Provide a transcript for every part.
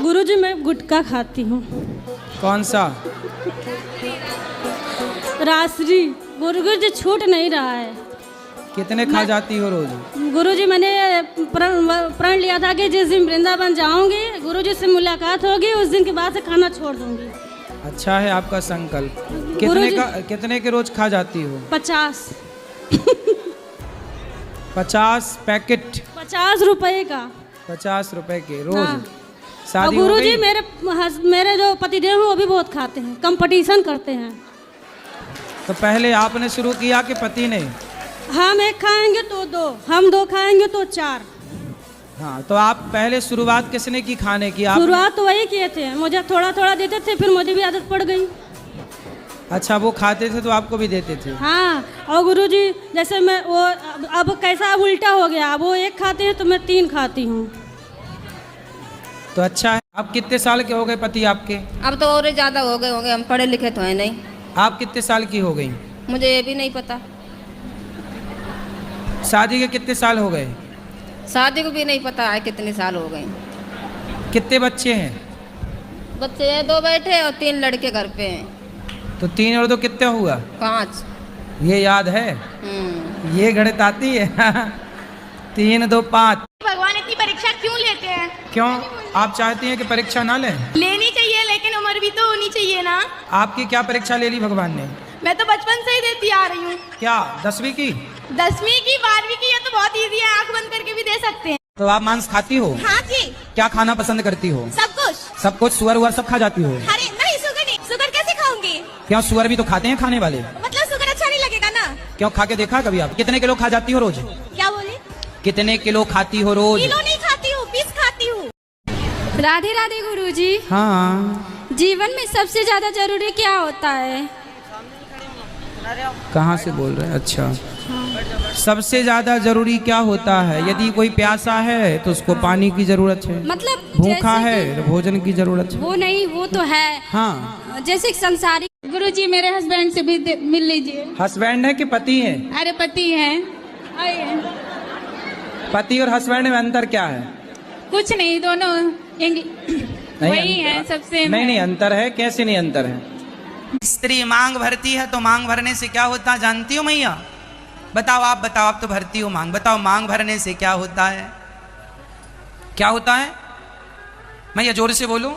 गुरुजी मैं गुटखा खाती हूँ। कौन सा? रासरी। गुरुजी छूट नहीं रहा है। कितने खा जाती हो रोज? गुरुजी मैंने प्रण लिया था कि जिस दिन वृंदावन जाऊंगी, गुरुजी से मुलाकात होगी, उस दिन के बाद से खाना छोड़ दूंगी। अच्छा है आपका संकल्प। कितने के रोज खा जाती हो? 50। 50 पैकेट? 50 रुपए का। 50 रुपए के रोज? हाँ। शादी और हो गुरुजी गई? मेरे जो पतिदेव हैं वो भी बहुत खाते हैं, कंपटीशन करते हैं। तो पहले आपने शुरू किया कि पति ने? हम एक खाएंगे तो 2, हम 2 खाएंगे तो 4। हाँ, तो आप पहले शुरुआत किसने की खाने की? आप? शुरुआत तो वही किए थे, मुझे थोड़ा थोड़ा देते थे, फिर मुझे भी आदत पड़ गई। अच्छा, वो खाते थे तो आपको भी देते थे? हाँ। और गुरुजी जैसे मैं वो अब कैसा अब उल्टा हो गया, वो 1 खाते हैं तो मैं 3 खाती हूँ। तो अच्छा है। आप कितने साल के हो गए पति आपके? अब तो और ज़्यादा हो गए होंगे, हम पढ़े लिखे तो हैं नहीं। आप कितने साल की हो गई? मुझे ये भी नहीं पता। शादी के कितने साल हो गए? शादी को भी नहीं पता है कितने साल हो गए। कितने बच्चे हैं? बच्चे हैं 2 बैठे और 3 लड़के घर पे हैं। तो 3 और 2 कितना हुआ? 5। ये याद है? ये गणित आती है? 3 2 5। भगवान इतनी परीक्षा क्यों लेते हैं? क्यों? आप चाहती हैं कि परीक्षा ना लें? लेनी चाहिए, लेकिन उम्र भी तो होनी चाहिए ना। आपकी क्या परीक्षा ले ली भगवान ने? मैं तो बचपन से ही देती आ रही हूँ। क्या 10वीं की? 10वीं की, 12वीं की, ये तो बहुत इजी है, आंख बंद करके भी दे सकते हैं। तो आप मांस खाती हो? हाँ जी। क्या खाना पसंद करती हो? सब कुछ। सब कुछ? सुअर उअर सब खा जाती हो? अरे नहीं, शुगर नहीं, शुगर कैसे खाऊंगी? क्यों, सुअर भी तो खाते हैं खाने वाले। मतलब शुगर अच्छा नहीं लगेगा ना। क्यों, खा के देखा कभी आप? कितने किलो खा जाती हो रोज? क्या बोले? कितने किलो खाती हो रोज? किलो नहीं खाती हूँ, पीस खाती हूँ। राधे राधे गुरुजी। हाँ। जीवन में सबसे ज्यादा जरूरी क्या होता है? कहाँ से बोल रहे हैं? अच्छा, सबसे ज्यादा जरूरी क्या होता है? यदि कोई प्यासा है तो उसको पानी की जरूरत है, मतलब भूखा है तो भोजन की जरूरत है। वो नहीं, वो तो है। हाँ। जैसे संसारिक। गुरुजी मेरे हस्बैंड से भी मिल लीजिए। हस्बैंड है कि पति है? अरे पति है। आइए। पति और हस्बैंड में अंतर क्या है? कुछ नहीं, दोनों वही है सबसे। नहीं, अंतर है। कैसे नहीं अंतर है? स्त्री मांग भरती है तो मांग भरने से क्या होता है जानती हो मैया? बताओ, आप बताओ, आप तो भरती हो मांग। बताओ, मांग भरने से क्या होता है? क्या होता है मैया? जोर से बोलो।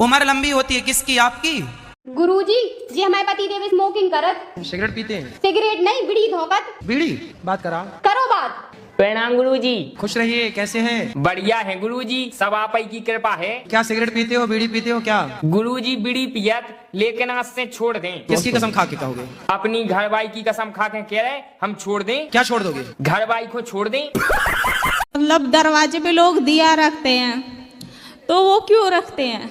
उम्र लंबी होती है। किसकी? आपकी? गुरुजी जी हमारे पति देव स्मोकिंग करत। सिगरेट पीते हैं? सिगरेट नहीं, बीड़ी धोकत। बीड़ी? बात करा करो बात। प्रणाम गुरुजी। खुश रहिए। कैसे हैं? बढ़िया है गुरुजी, सब आप ही की कृपा है। क्या सिगरेट पीते हो, बीड़ी पीते हो क्या? गुरुजी बीड़ी पियत, लेकिन आज से छोड़ दें। किसकी कसम खा के कहोगे? अपनी घरवाई की कसम खा के कह रहे हम छोड़ दें। क्या छोड़ दोगे? घरवाई को छोड़ दें। मतलब दरवाजे पे लोग दिया रखते हैं, तो वो क्यों रखते हैं?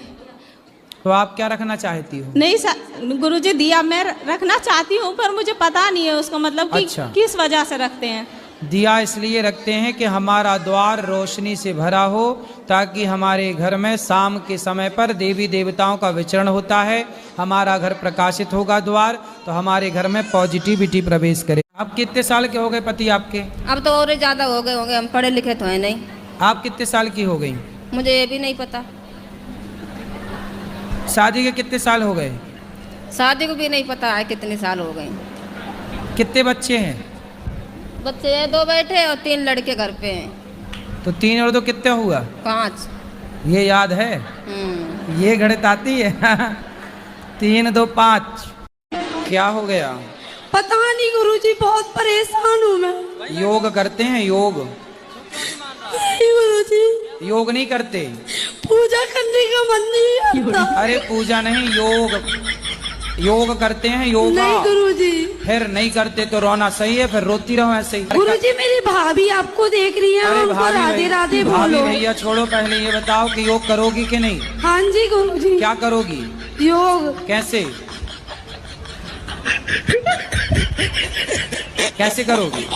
तो आप क्या रखना चाहती हो? नहीं गुरुजी, दिया मैं रखना चाहती हूँ, पर मुझे पता नहीं है उसका मतलब कि अच्छा। किस वजह से रखते हैं। दिया इसलिए रखते हैं कि हमारा द्वार रोशनी से भरा हो, ताकि हमारे घर में शाम के समय पर देवी देवताओं का विचरण होता है। हमारा घर प्रकाशित होगा द्वार, तो हमारे घर में पॉजिटिविटी प्रवेश करे। आप कितने साल के हो गए पति आपके? अब तो और ज़्यादा हो गए होंगे, हम पढ़े लिखे तो हैं नहीं। आप कितने साल की हो गई? मुझे ये भी नहीं पता। शादी के कितने साल हो गए? शादी को भी नहीं पता है कितने साल हो गए। कितने बच्चे हैं? बच्चे हैं 2 बैठे और 3 लड़के घर पे हैं। तो 3 और 2 कितना हुआ? 5। ये याद है? ये गणित आती है? 3 2 5। क्या हो गया? पता नहीं गुरुजी, बहुत परेशान हूँ मैं। योग करते हैं? योग? नहीं गुरुजी, योग नहीं करते? पूजा करने का मन नहीं आता। अरे पूजा नहीं, योग। योग करते हैं? योगा? नहीं गुरुजी। फिर नहीं करते तो रोना सही है? फिर रोती रहो ऐसे ही। गुरुजी मेरी भाभी आपको देख रही है, अरे उनको भाभी राधे राधे भाभी बोलो। भैया छोड़ो, पहले ये बताओ कि योग करोगी कि नहीं? हाँ जी गुरुजी। क्या करोगी? योग। कैसे? कैसे करोगी?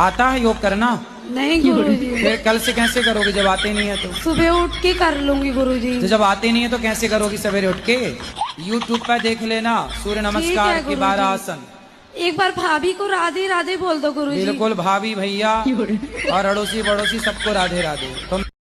आता है योग करना? नहीं गुरुजी। फिर कल से कैसे करोगी जब आते नहीं है तो? सुबह उठ के कर लूंगी गुरुजी। तो जब आते नहीं है तो कैसे करोगी सवेरे उठ के? YouTube पर देख लेना सूर्य नमस्कार के 12 आसन। एक बार भाभी को राधे राधे बोल दो गुरुजी। बिल्कुल, भाभी भैया और अड़ोसी पड़ोसी सबको राधे राधे। तुम